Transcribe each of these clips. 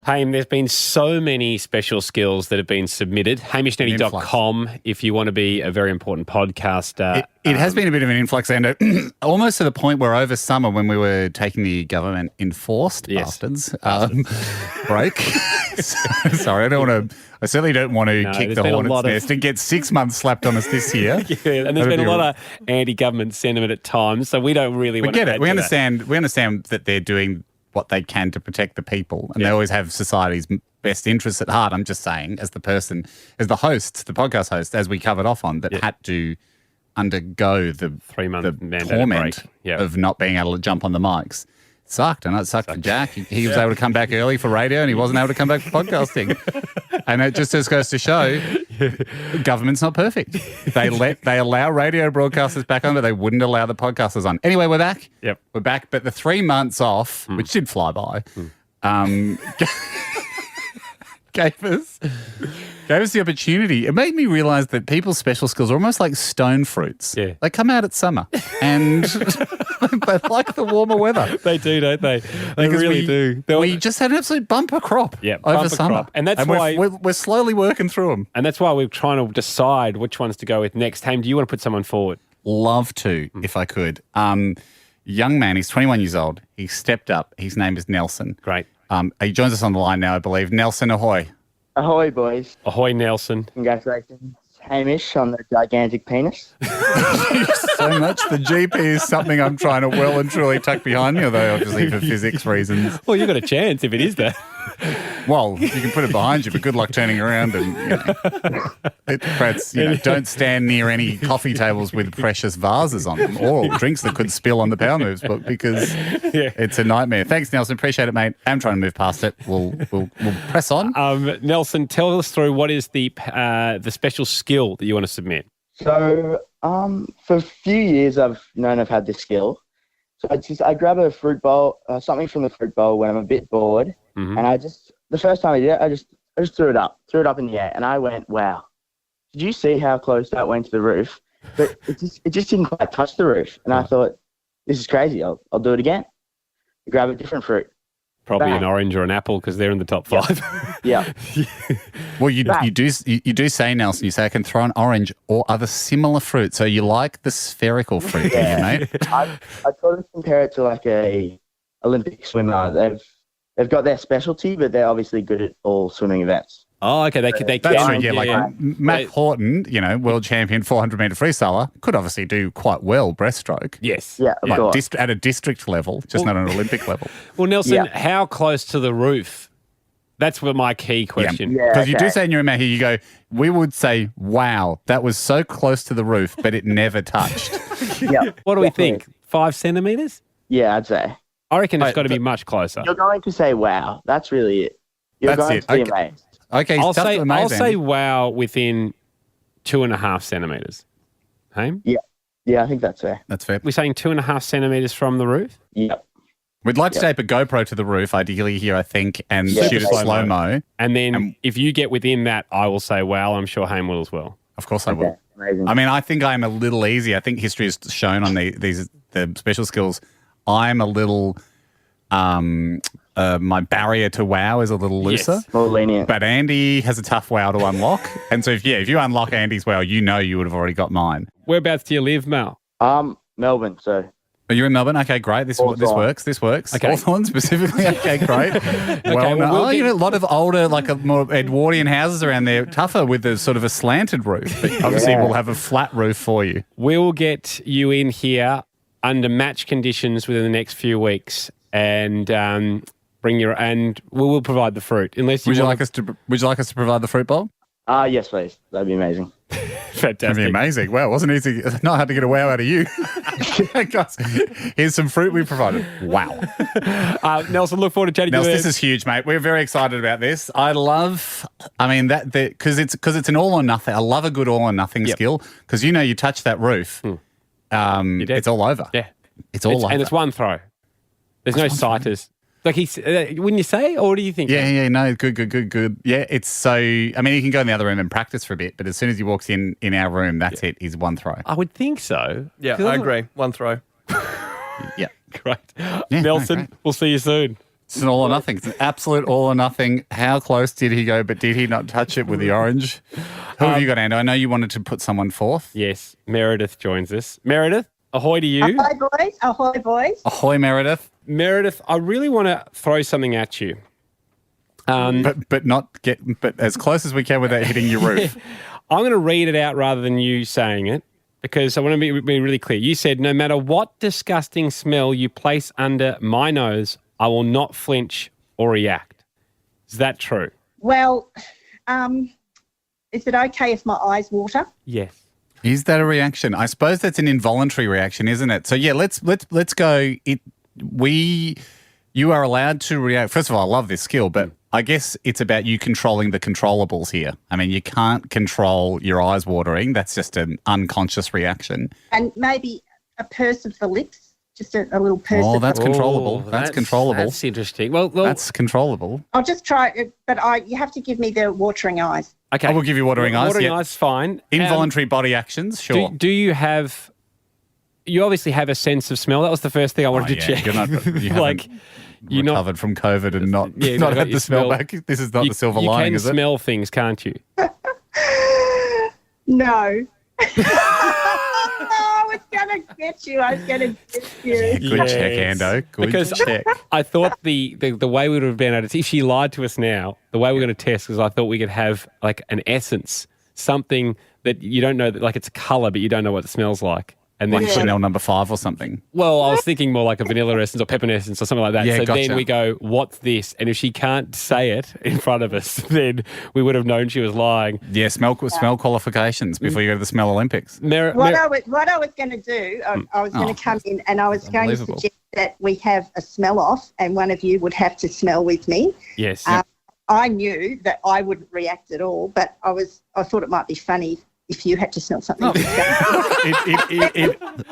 Hey, there's been so many special skills that have been submitted. HamishAndy.com if you want to be a very important podcaster. It has been a bit of an influx, and almost to the point where over summer when we were taking the government enforced bastards break. Sorry, I certainly don't want to kick the hornet's nest and get 6 months slapped on us this year. And there's been a lot of anti-government sentiment at times, so we don't really want to get it. We understand that they're doing what they can to protect the people, and they always have society's best interests at heart. I'm just saying, as the host, the podcast host, as we covered off on, that had to undergo the 3-month torment of not being able to jump on the mics. It sucked. I know it sucked for Jack. He was able to come back early for radio, and he wasn't able to come back for podcasting. And it just goes to show government's not perfect. They allow radio broadcasters back on, but they wouldn't allow the podcasters on. Anyway, we're back. Yep. We're back. But the 3 months off, which did fly by, gave us the opportunity. It made me realise that people's special skills are almost like stone fruits. Yeah. They come out at summer and they like the warmer weather. They do, don't they? They really do. We just had an absolute bumper crop over summer. Crop. And that's why we're slowly working through them. And that's why we're trying to decide which ones to go with next. Ham, do you want to put someone forward? Love to, if I could. Young man, he's 21 years old. He stepped up. His name is Nelson. Great. He joins us on the line now, I believe. Nelson, ahoy. Ahoy, boys. Ahoy, Nelson. Congratulations, Hamish, on the gigantic penis. Thank you so much. The GP is something I'm trying to well and truly tuck behind me, although obviously for physics reasons. Well, you've got a chance if it is that. Well, you can put it behind you, but good luck turning around. And perhaps, don't stand near any coffee tables with precious vases on them or drinks that could spill on the Power Moves book because it's a nightmare. Thanks, Nelson. Appreciate it, mate. I'm trying to move past it. We'll press on. Nelson, tell us through what is the special skill that you want to submit. So, for a few years, I've known I've had this skill. So I grab a fruit bowl, something from the fruit bowl when I'm a bit bored, and the first time I did it, I just threw it up in the air, and I went, wow. Did you see how close that went to the roof? But it just didn't quite touch the roof, and I thought, this is crazy. I'll do it again. Grab a different fruit. Probably an orange or an apple because they're in the top 5. Yeah. Well, you do say, Nelson, you say I can throw an orange or other similar fruit. So you like the spherical fruit, do you, mate? I sort of compare it to like a Olympic swimmer. They've got their specialty, but they're obviously good at all swimming events. Oh, okay. They That's true, like Matt Horton, world champion 400-metre freestyler, could obviously do quite well breaststroke. Yes. Yeah, of course. At a district level, just not an Olympic level. Well, Nelson, how close to the roof? That's my key question. Because you do say in your email here, you go, we would say, wow, that was so close to the roof, but it never touched. What do we think? 5 centimetres? Yeah, I'd say. I reckon it's got to be much closer. You're going to say wow. That's really it. You're going to be amazed. Okay, I'll say wow within 2.5 centimetres. Haim? Yeah, I think that's fair. That's fair. We're saying 2.5 centimetres from the roof? Yep. We'd like to tape a GoPro to the roof, ideally here, I think, and shoot it slow-mo. And then if you get within that, I will say wow. I'm sure Haim will as well. Of course I will. Amazing. I mean, I think I'm a little easy. I think history has shown on the special skills, I'm a little... my barrier to wow is a little looser. Yes. More lenient. But Andy has a tough wow to unlock. And so if you unlock Andy's wow, you would have already got mine. Whereabouts do you live, Mal? Melbourne, so. Are you in Melbourne? Okay, great. This works. Okay. Hawthorne specifically. Okay, great. A lot of older, like a more Edwardian houses around there, tougher with a sort of a slanted roof. But obviously we'll have a flat roof for you. We'll get you in here under match conditions within the next few weeks and we will provide the fruit. Would you like us to provide the fruit bowl? Yes, please. That'd be amazing. Fantastic. That'd be amazing. Wow, it wasn't easy. Not hard to get a wow out of you. Guys, here's some fruit we provided. Wow. Nelson, look forward to chatting to you. This is huge, mate. We're very excited about this. Because it's an all or nothing. I love a good all or nothing skill because you touch that roof, it's all over. Yeah. It's all over. And it's one throw. There's no sighters. Like wouldn't you say, or do you think? No, good. Yeah, it's so. I mean, you can go in the other room and practice for a bit, but as soon as he walks in our room, that's it. Is one throw. I would think so. Yeah, I agree. One throw. Yeah, great. Nelson, we'll see you soon. It's an all or nothing. It's an absolute all or nothing. How close did he go, but did he not touch it with the orange? Who have you got, Ando? I know you wanted to put someone fourth. Yes, Meredith joins us. Meredith, ahoy to you. Ahoy, boys. Ahoy, boys. Ahoy, Meredith. Meredith, I really want to throw something at you. But as close as we can without hitting your roof. I'm going to read it out rather than you saying it because I want to be really clear. You said, no matter what disgusting smell you place under my nose, I will not flinch or react. Is that true? Well, is it okay if my eyes water? Yes. Is that a reaction? I suppose that's an involuntary reaction, isn't it? So yeah, let's go. You are allowed to react. First of all, I love this skill, but I guess it's about you controlling the controllables here. I mean, you can't control your eyes watering. That's just an unconscious reaction. And maybe a purse of the lips, just a little purse. Oh, of that's the controllable. That's controllable. That's interesting. Well, that's controllable. I'll just try it, but you have to give me the watering eyes. Okay. I will give you watering eyes. Watering eyes, fine. Involuntary body actions, sure. Do you have... You obviously have a sense of smell. That was the first thing I wanted to check. You're not, you're recovered from COVID and not had the smell back. This is not the silver lining, is it? You can smell things, can't you? No. I was going to get you. Good check, Ando. Good check. I thought the way we would have been able to... If she lied to us now, the way we're going to test is I thought we could have like an essence, something that you don't know, like it's a colour, but you don't know what it smells like. And then Chanel No. 5 or something. Well, I was thinking more like a vanilla essence or peppermint essence or something like that. Yeah, so gotcha. then we go, what's this? And if she can't say it in front of us, then we would have known she was lying. Yeah, smell qualifications before you go to the Smell Olympics. What I was going to do, I was going to come in and I was going to suggest that we have a smell off and one of you would have to smell with me. Yes. I knew that I wouldn't react at all, but I thought it might be funny if you had to smell something.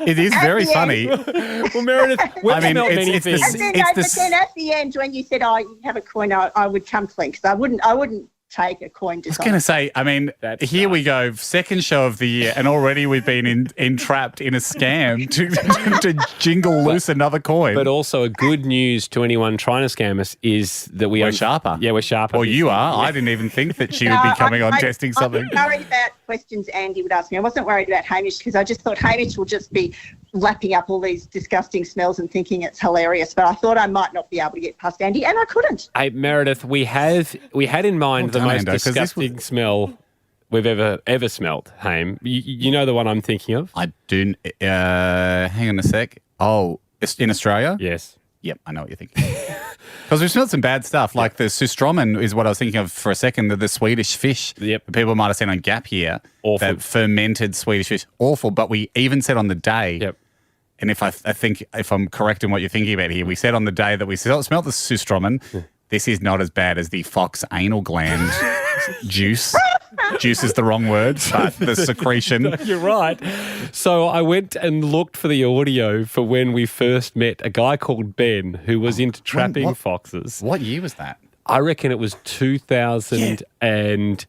It is very funny. Well, Meredith, we've smelled many things. But then at the end, when you said, you have a coin, I would come clean because I wouldn't take a coin. I was going to say, I mean, here we go, second show of the year, and already we've been entrapped in a scam to jingle loose another coin. But also a good news to anyone trying to scam us is that we're sharper. Yeah, we're sharper. Well, you are. Yeah. I didn't even think that she would be coming on testing something. I wasn't worried about questions Andy would ask me. I wasn't worried about Hamish because I just thought Hamish will just be lapping up all these disgusting smells and thinking it's hilarious. But I thought I might not be able to get past Andy, and I couldn't. Hey, Meredith, we had in mind the most disgusting smell we've ever smelled, Haim. You know the one I'm thinking of? I do. Hang on a sec. Oh, it's in Australia? Yes. Yep, I know what you're thinking. Because we've smelled some bad stuff, like the Sustromen is what I was thinking of for a second, the Swedish fish that people might have seen on Gap here. Awful. That fermented Swedish fish. Awful, but we even said on the day, and if I think if I'm correct in what you're thinking about here, we said on the day that we smelled the Sustromen, this is not as bad as the fox anal gland juice. Juice is the wrong word, but the secretion. You're right. So I went and looked for the audio for when we first met a guy called Ben who was into trapping foxes. What year was that? I reckon it was 2008. And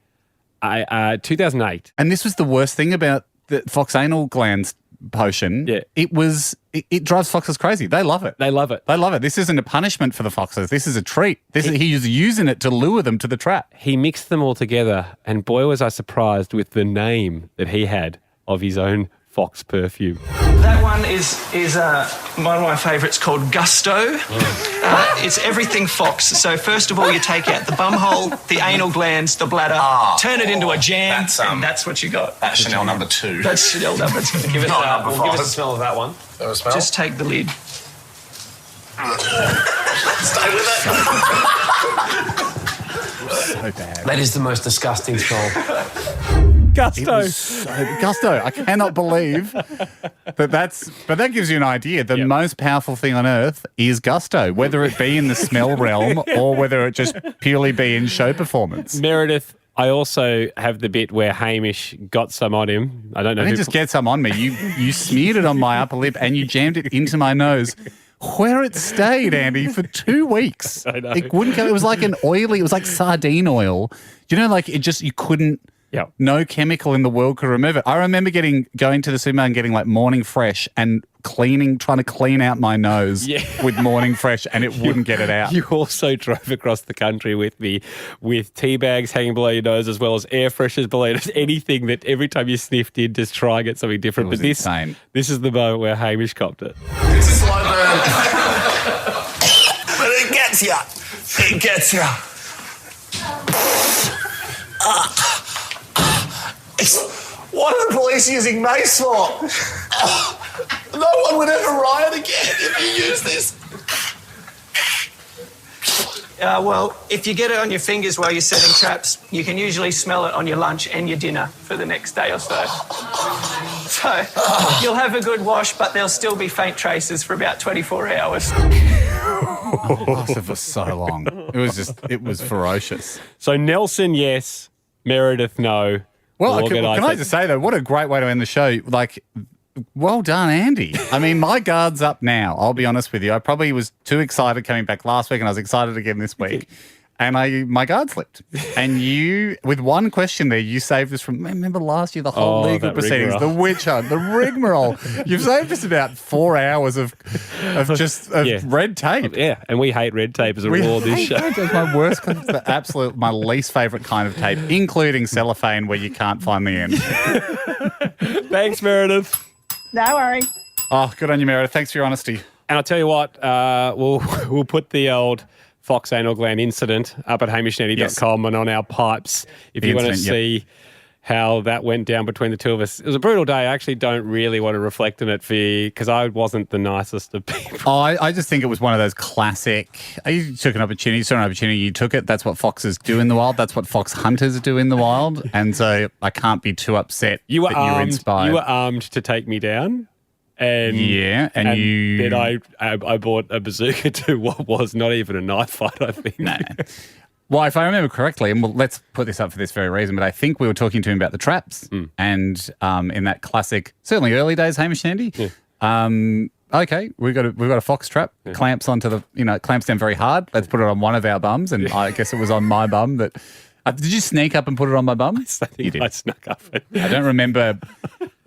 this was the worst thing about the fox anal glands potion. Yeah. It drives foxes crazy. They love it. They love it. They love it. This isn't a punishment for the foxes. This is a treat. He's using it to lure them to the trap. He mixed them all together, and boy was I surprised with the name that he had of his own fox perfume. That one is one of my favourites called Gusto. It's everything fox. So first of all, you take out the bum hole, the anal glands, the bladder, turn it into a jam, and that's what you got. That's Chanel number 2. That's Chanel number 2. Give it number 5. Give us a smell of that one. Smell? Just take the lid. Stay with it. So bad. That is the most disgusting smell. Gusto. Gusto. I cannot believe but that gives you an idea. The most powerful thing on earth is gusto, whether it be in the smell realm or whether it just purely be in show performance. Meredith, I also have the bit where Hamish got some on him. I don't know. I didn't just get some on me. You smeared it on my upper lip and you jammed it into my nose, where it stayed, Andy, for 2 weeks. I know. It wouldn't go. It was like it was like sardine oil. You know, like you couldn't Yep. No chemical in the world could remove it. I remember going to the supermarket and getting like Morning Fresh and trying to clean out my nose with Morning Fresh, and it wouldn't get it out. You also drove across the country with me with tea bags hanging below your nose as well as air fresheners below your nose, anything that every time you sniffed in, just try and get something different. It was insane. This is the moment where Hamish copped it. It's a slow burn. But it gets you. It gets you. What are the police using mace for? No one would ever riot again if you use this. Well, if you get it on your fingers while you're setting traps, you can usually smell it on your lunch and your dinner for the next day or so. So you'll have a good wash, but there'll still be faint traces for about 24 hours. It lasted for so long. It was ferocious. So Nelson, yes. Meredith, no. Well, can I just say, though, what a great way to end the show. Like, well done, Andy. I mean, my guard's up now. I'll be honest with you. I probably was too excited coming back last week, and I was excited again this week. And my guard slipped. And you, with one question there, you saved us from, remember last year, the whole legal proceedings, rigmarole. the witch hunt, the rigmarole. You've saved us about 4 hours of red tape. Yeah, and we hate red tape as a rule this show. It's my worst, my least favourite kind of tape, including cellophane where you can't find the end. Thanks, Meredith. No worry. Oh, good on you, Meredith. Thanks for your honesty. And I'll tell you what, we'll put the old Fox anal gland incident up at hamishandy.com and on our pipes if you want to see how that went down between the two of us. It was a brutal day. I actually don't really want to reflect on it because I wasn't the nicest of people. Oh, I just think it was one of those classic, you took an opportunity, you saw an opportunity, you took it. That's what foxes do in the wild. That's what fox hunters do in the wild. And so I can't be too upset You were that you were inspired. You were armed to take me down. And then I bought a bazooka to what was not even a knife fight, I think. No. Well, if I remember correctly, and let's put this up for this very reason, but I think we were talking to him about the traps and in that classic, certainly early days, Hamish Andy. Yeah. Okay, we've got a fox trap, clamps onto clamps down very hard. Let's put it on one of our bums, and I guess it was on my bum that. Did you sneak up and put it on my bum? I think I snuck up. I don't remember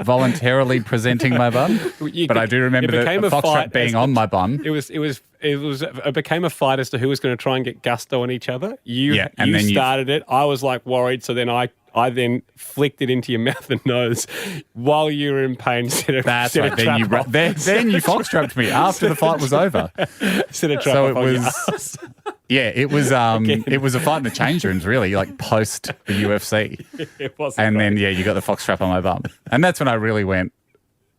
voluntarily presenting my bum, but I do remember the fox trap being on my bum. It became a fight as to who was going to try and get gusto on each other. You started it. I was like worried, so then I then flicked it into your mouth and nose while you were in pain. That's right. Then you fox trapped me after the fight was over. Yeah, it was a fight in the change rooms, really, like post the UFC. It was. And then you got the fox trap on my bum. And that's when I really went,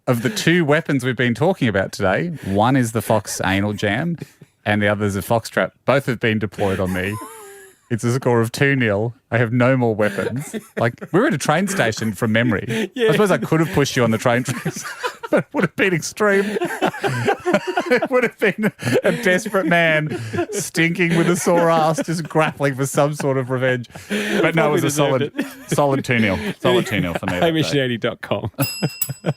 of the two weapons we've been talking about today, one is the fox anal jam and the other is a fox trap. Both have been deployed on me. It's a score of 2-0. I have no more weapons. Like, we were at a train station from memory. Yeah. I suppose I could have pushed you on the train tracks, but it would have been extreme. It would have been a desperate man stinking with a sore ass, just grappling for some sort of revenge. But no, it was a solid 2-0. Solid 2-0 for me. Hamishandy.com.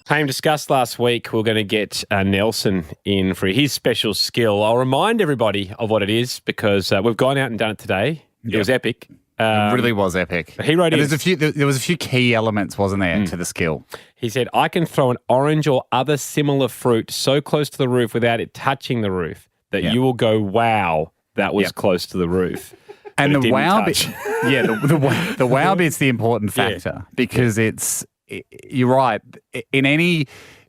Haim discussed last week we're going to get Nelson in for his special skill. I'll remind everybody of what it is because we've gone out and done it today. It was epic. It really was epic. He wrote in. There was a few key elements, wasn't there, to the skill? He said, I can throw an orange or other similar fruit so close to the roof without it touching the roof that you will go, wow, that was close to the roof. And the wow bit, the wow bit's the important factor because you're right.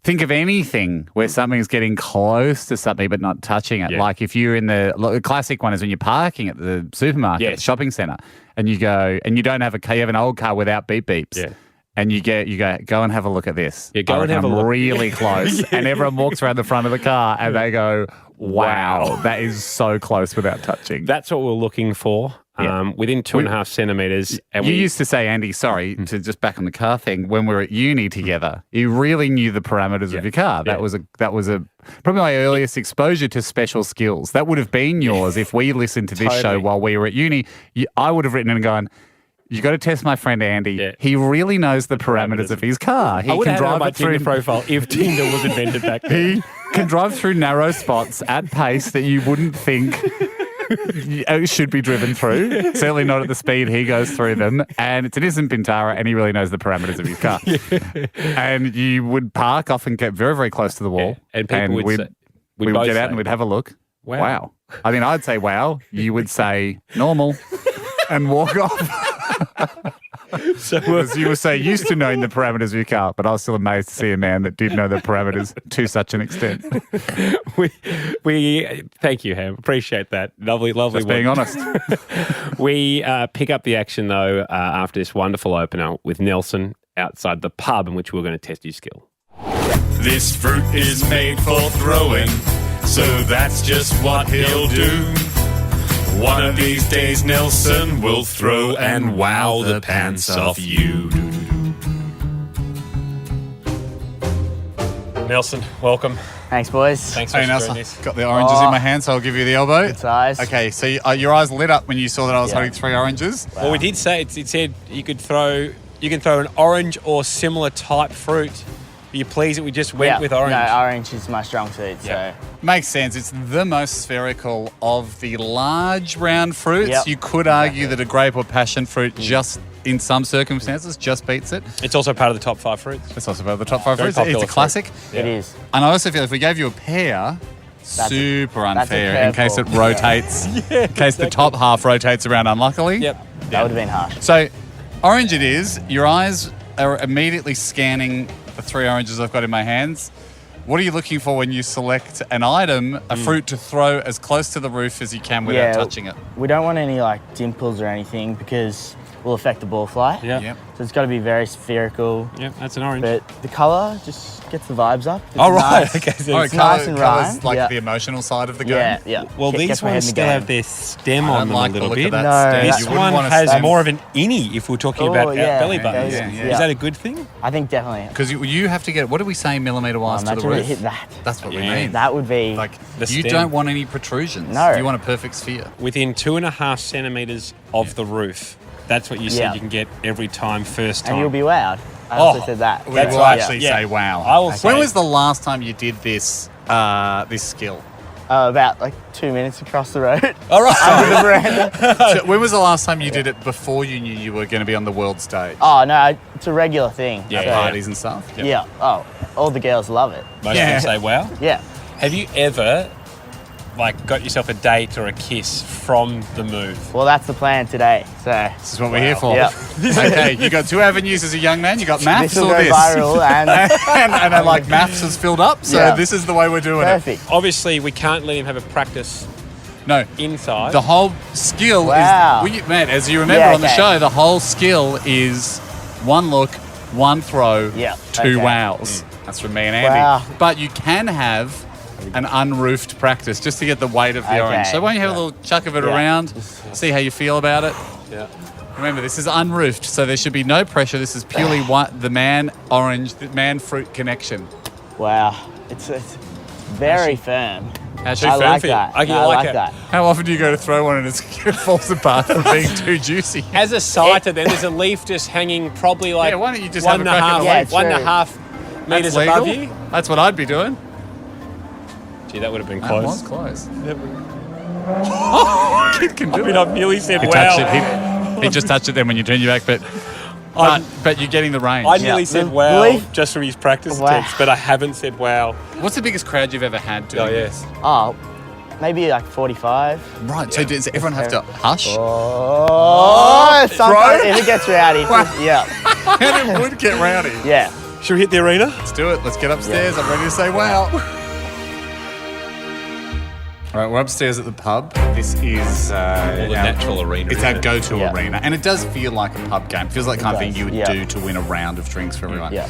Think of anything where something's getting close to something but not touching it. Yeah. Like if you're in the classic one is when you're parking at the supermarket, the shopping centre, and you go and you don't have you have an old car without beep beeps. Yeah. And you go and have a look at this. Yeah, go and have a look. Really close. And everyone walks around the front of the car and they go, wow, that is so close without touching. That's what we're looking for. Within 2.5 centimetres. And you used to say, Andy, sorry, to just back on the car thing, when we were at uni together, you really knew the parameters of your car. That was probably my earliest exposure to special skills. That would have been yours if we listened to this show while we were at uni. I would have written and gone, you got to test my friend Andy. Yeah. He really knows the parameters of his car. He can drive it through profile if Tinder was invented back then. He can drive through narrow spots at pace that you wouldn't think should be driven through. Certainly not at the speed he goes through them. And it's an innocent Pintara, and he really knows the parameters of his car. And you would park, often get very, very close to the wall. Yeah. And people would say, we would get out and we'd have a look. Wow. I mean, I'd say wow. You would say normal and walk off. So you were so used to knowing the parameters of your car, but I was still amazed to see a man that did know the parameters to such an extent. we thank you, Ham. Appreciate that. Lovely. Just being honest. We pick up the action though after this wonderful opener with Nelson outside the pub in which we're going to test your skill. This fruit is made for throwing, so that's just what he'll do. One of these days Nelson will throw and wow the pants off you. Nelson, welcome. Thanks, boys. Thanks Hey, for Nelson. doing this. Got the oranges in my hand, so I'll give you the elbow. Good size. Okay, so your eyes lit up when you saw that I was holding 3 oranges. Well, we did say it said you can throw an orange or similar type fruit. Are you pleased that we just went with orange? No, orange is my strong suit, so... Makes sense. It's the most spherical of the large round fruits. Yep. You could argue that a grape or passion fruit just, in some circumstances, just beats it. It's also part of the top 5 fruits. It's also part of the top 5 Very fruits. It's popular a classic. Yeah. It is. And I also feel if we gave you a pear, super unfair in case it rotates. In case the top half rotates around unluckily. Yep. That would have been harsh. So, orange it is. Your eyes are immediately scanning the 3 oranges I've got in my hands. What are you looking for when you select an item, a fruit to throw as close to the roof as you can without touching it? We don't want any dimples or anything because will affect the ball flight. Yeah. Yep. So it's got to be very spherical. Yeah, that's an orange. But the colour just gets the vibes up. It's Oh, right. nice. Okay. So Oh, It's nice and colour's rhyme. like the emotional side of the game. Yeah, yeah. well, Gets these my head ones in the still game. have their stem I on don't them like a the little look bit. of that No. stem. This You wouldn't one wanna has stab- more of an innie if we're talking about yeah. belly buttons. Yeah. Is that a good thing? I think definitely. Because you have to get, what do we say millimetre-wise to the Imagine roof? it hit that. That's what we Yeah. mean. That would be... Like, The you stem. don't want any protrusions. No. You want a perfect sphere. Within 2.5 centimetres of the roof. That's what you said Yeah. you can get every time, first time. and you'll be wowed. I also said that. We That's will right. actually Yeah. say wow. I will say- When was the last time you did this this skill? About 2 minutes across the road. All right. Under the veranda. So when was the last time you did it before you knew you were going to be on the world stage? Oh, no, it's a regular thing. Yeah, At So, parties and stuff? Yeah. Oh, all the girls love it. Most Yeah. people say wow. Yeah. Have you ever got yourself a date or a kiss from the move? Well, that's the plan today. So This is what we're here for. Yep. Okay, you got 2 avenues as a young man. You got maths this will or go this. viral and and I like maths has filled up, so Yeah. this is the way we're doing perfect. Obviously, we can't let him have a practice it. No, inside. the whole skill Wow. is, man, as you remember Yeah, on the okay. show, the whole skill is 1 look, 1 throw, Yeah, 2 okay. wows. That's from me and Andy. Wow. But you can have an unroofed practice just to get the weight of the Okay. orange. So why don't you have a little chuck of it Yeah. around, see how you feel about it. Yeah. Remember, this is unroofed, so there should be no pressure. This is purely the man orange, the man fruit connection. Wow. It's very firm. How's I your like for you? that. I can I like like it. that. How often do you go to throw one and it falls apart from being too juicy? As a sighter, then there's a leaf just hanging probably Yeah, why don't you just one have and a a crack at half, the leaf? Yeah, 1.5 meters That's above legal? you. That's what I'd be doing. Gee, that would have been That close. was close. Kid can do it. I've nearly said He wow. touched it. He just touched it then when you turn your back, but you're getting the range. I nearly Yeah. said The wow leaf- just from his practice Wow. attempts, but I haven't said wow. What's the biggest crowd you've ever had doing this? Oh, maybe 45. Right, so does everyone have to hush? Oh, sometimes if it gets rowdy. Yeah. And it would get rowdy. Yeah. Should we hit the arena? Let's do it. Let's get upstairs. I'm ready to say wow. All right, we're upstairs at the pub. This is Or the natural arena. It's isn't our it? go-to Yeah. arena, and it does feel like a pub game. It feels like the kind of thing does, you would yeah. do to win a round of drinks for everyone. Yeah.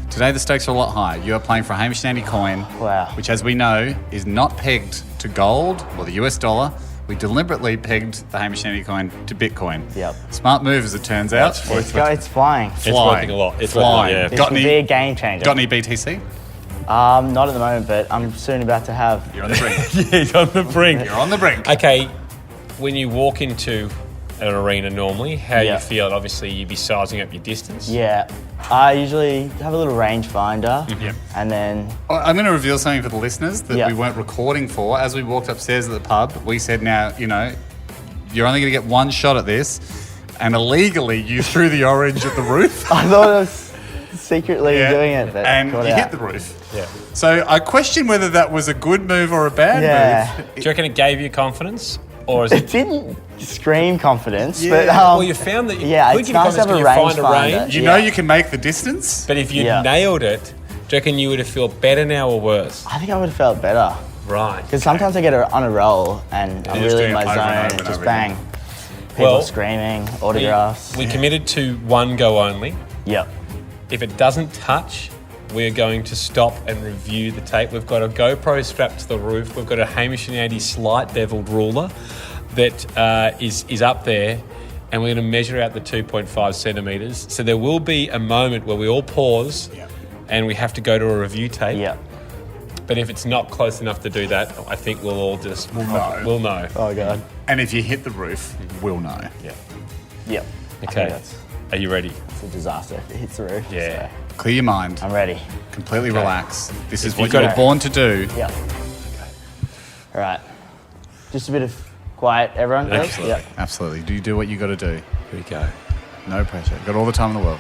Today the stakes are a lot higher. You are playing for a Hamish Andy coin, Wow. which, as we know, is not pegged to gold or the US dollar. We deliberately pegged the Hamish Andy coin to Bitcoin. Yep. Smart move, as it turns out. It's flying. It's worth a lot. It's worth a lot, Flying. yeah. This Got will any- be a game changer. Got any BTC? Not at the moment, but I'm soon about to have. You're on the brink. Yeah, he's on the brink. You're on the brink. Okay, when you walk into an arena normally. How Yeah. you feel? Obviously, you'd be sizing up your distance. Yeah, I usually have a little rangefinder, Yep. and then I'm going to reveal something for the listeners that Yeah. we weren't recording for. As we walked upstairs at the pub, we said, now, you're only going to get one shot at this. And illegally, you threw the orange at the roof. I thought I was secretly Yeah. doing it, but And caught you out. hit the roof. Yeah. So I question whether that was a good move or a bad Yeah. move. Do you reckon it gave you confidence, or is It it? didn't scream confidence, Yeah. but Well, you found that. yeah, could it's give you nice to have confidence a 'cause you find a rangefinder. range. You Yeah. know you can make the distance. But if you Yeah. nailed it, do you reckon you would have felt better now or worse? I think I would have felt better. Right. Because sometimes I get on a roll and I'm just really in doing my it over and zone over and and just over bang. again. People Well, screaming, autographs. We committed to one go only. Yep. If it doesn't touch, we're going to stop and review the tape. We've got a GoPro strapped to the roof. We've got a Hamish and Andy slight beveled ruler that is up there, and we're going to measure out the 2.5 centimetres. So there will be a moment where we all pause and we have to go to a review tape. Yep. But if it's not close enough to do that, I think we'll all just... We'll know. Oh, God. And if you hit the roof, we'll know. Yeah. Yep. I Okay. think that's Are you ready? it's a disaster if it hits the roof. Yeah. Clear your mind. So I'm ready. Completely relax. This is If what you've you got were it- born to do. Yep. All right. Just a bit of quiet, everyone. please? Absolutely. Yep. Absolutely. Do you do what you got to do? Here we go. No pressure. Got all the time in the world.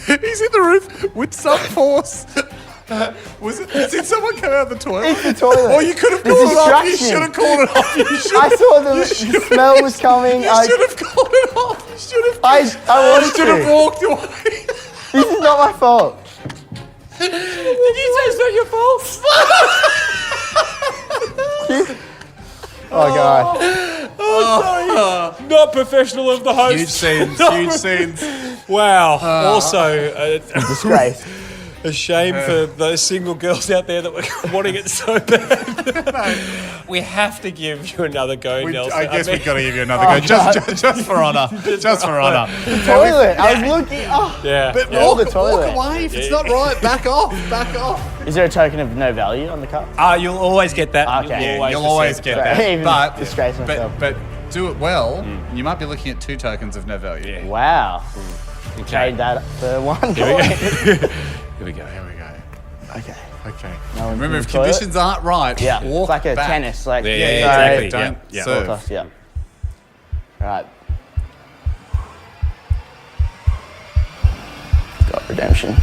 He's in the roof with some force. Did someone come out of the toilet? It's the toilet. Or you could have The called it off. You distraction. should have called it off. You should I saw the smell was coming. You should have called it off. You should have. I wanted should have to. walked away. This is not my fault. Did you say it's not your fault? Oh, God. Not professional of the host. Huge scenes. Huge scenes. Wow. Also, Disgrace. a shame for those single girls out there that were wanting it so bad. We have to give you another go, Nelson. I guess mean, we've got to give you another go. Just for honour. Just for honour. Toilet. I was looking. Oh. Yeah. But Yeah, walk, the toilet. walk away if it's not right. Back off. Back off. Is there a token of no value on the cup? You'll always get that. Okay. You'll always get that. Even But, disgrace myself. but do it well. You might be looking at 2 tokens of no value. Yeah. Wow. Okay. Trade that for one. Here we go. Here we go. Okay. Okay. No one's Remember, in if the toilet? conditions aren't right, Yeah. walk It's like a back. tennis. Like, Yeah, sorry. exactly. Don't Yeah. serve. Toss, yeah. All right. Got redemption.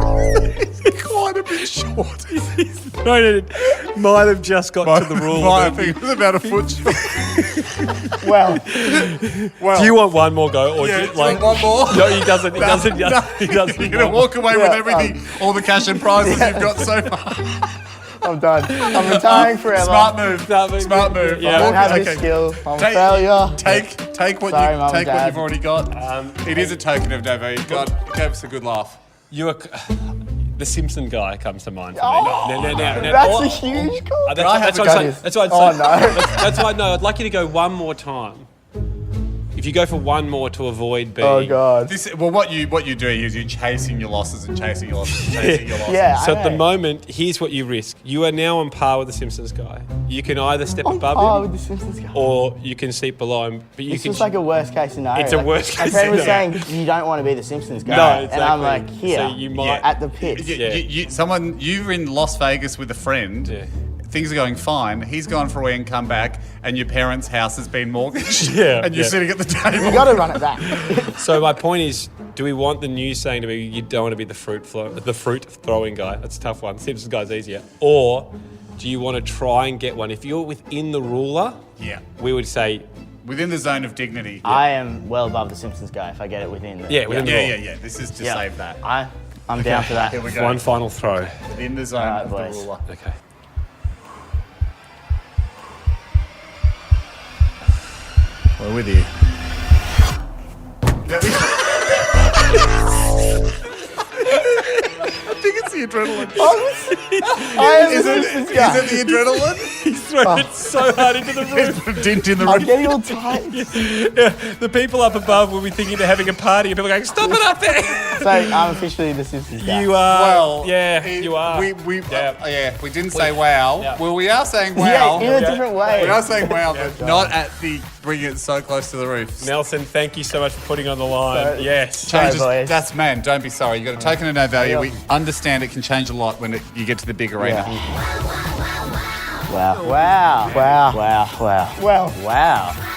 Quite a bit short. Might have just got to the rule. I think it was about a foot short. Well, Well, Do you want one more go, or yeah, do do you, you like want one more? No, he doesn't. He doesn't. No, He doesn't. You're going to walk away with Yeah, everything, all the cash and prizes you've got so far. I'm done. I'm retiring forever. Smart move. Smart move. Yeah. I don't have Okay. this skill. I'm a Take- failure. Take what Sorry, you Mum and take what Dad. you've already got. It is a token of no value. God, gave us a good laugh. You are. The Simpson guy comes to mind for me. Oh, No. That's a huge call. That's what got I'm saying. this. That's what Oh, I'm saying. no. That's why. No, I'd like you to go one more time. If you go for one more to avoid being. Oh, God. What you're doing is you're chasing your losses and chasing your losses and chasing your losses. Yeah. So I at the know. moment, here's what you risk. You are now on par with the Simpsons guy. You can either step On above par him, with the Simpsons guy. or you can sit below him. But you This can. was like a worst case scenario. It's a Like, worst My case friend was scenario. saying, you don't want to be the Simpsons guy. No, And I'm like, exactly. here, So you might- at the pit. You're in Las Vegas with a friend. Yeah. Things are going fine. He's gone for a wee and come back, and your parents' house has been mortgaged. Yeah, and you're yeah. sitting at the table. You got to run it back. So my point is, do we want the news saying to be you don't want to be the fruit throwing guy? That's a tough one. Simpsons guy's easier. Or do you want to try and get one? If you're within the ruler, Yeah. we would say Within the zone of dignity. I am well above the Simpsons guy if I get it within. Yeah, within the rule. Yeah. This is to Yeah. save that. I'm down for that. Here we go. one final throw. Within the zone Alright, of boys. the ruler. Okay. We're with you. I think it's the adrenaline. I am the Is Simpsons guy. it the adrenaline? thrown it so hard into the roof. Put a dent in the I'm roof. getting all tight. The people up above will be thinking they're having a party, and people are going, "Stop it up there!" So I'm officially the Simpsons guy. You are. Well, you are. We we didn't say wow. Yeah. Well, we are saying wow. Yeah, in a different way. We are saying wow, but not at the bringing it so close to the roof. Nelson, thank you so much for putting on the line. Yes. Changes. boys. That's man. Don't be sorry. You got a token of no value. We understand it can change a lot when you get to the big arena. Wow. Wow. Wow. Wow. Wow. Wow.